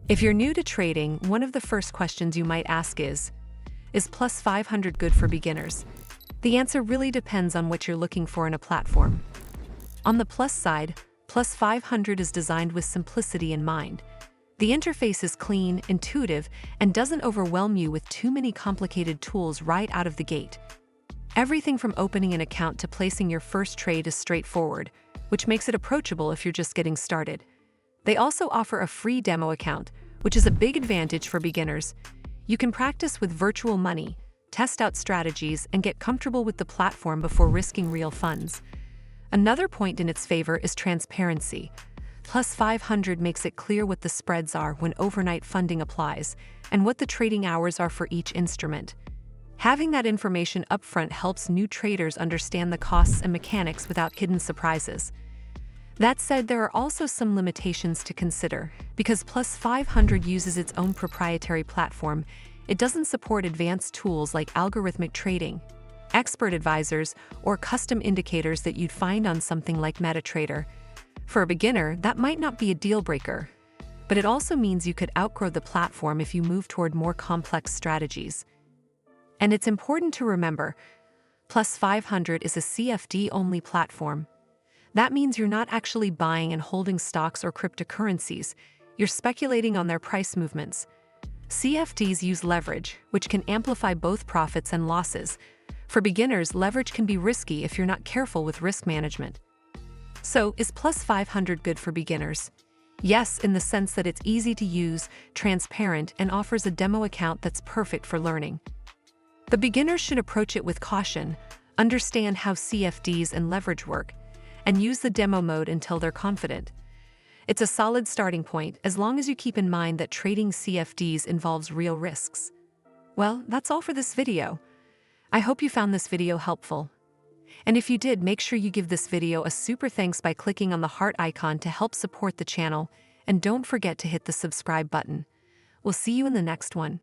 If you're new to trading, one of the first questions you might ask is Plus500 good for beginners? The answer really depends on what you're looking for in a platform. On the plus side, Plus500 is designed with simplicity in mind. The interface is clean, intuitive, and doesn't overwhelm you with too many complicated tools right out of the gate. Everything from opening an account to placing your first trade is straightforward, which makes it approachable if you're just getting started. They also offer a free demo account, which is a big advantage for beginners. You can practice with virtual money, test out strategies, and get comfortable with the platform before risking real funds. Another point in its favor is transparency. Plus500 makes it clear what the spreads are when overnight funding applies, and what the trading hours are for each instrument. Having that information upfront helps new traders understand the costs and mechanics without hidden surprises. That said, there are also some limitations to consider. Because Plus500 uses its own proprietary platform, it doesn't support advanced tools like algorithmic trading, expert advisors, or custom indicators that you'd find on something like MetaTrader. For a beginner, that might not be a deal breaker, but it also means you could outgrow the platform if you move toward more complex strategies. And it's important to remember, Plus500 is a CFD-only platform. That means you're not actually buying and holding stocks or cryptocurrencies, you're speculating on their price movements. CFDs use leverage, which can amplify both profits and losses. For beginners, leverage can be risky if you're not careful with risk management. So, is Plus500 good for beginners? Yes, in the sense that it's easy to use, transparent, and offers a demo account that's perfect for learning. The beginners should approach it with caution, understand how CFDs and leverage work, and use the demo mode until they're confident. It's a solid starting point as long as you keep in mind that trading CFDs involves real risks. Well, that's all for this video. I hope you found this video helpful. And if you did, make sure you give this video a super thanks by clicking on the heart icon to help support the channel, and don't forget to hit the subscribe button. We'll see you in the next one.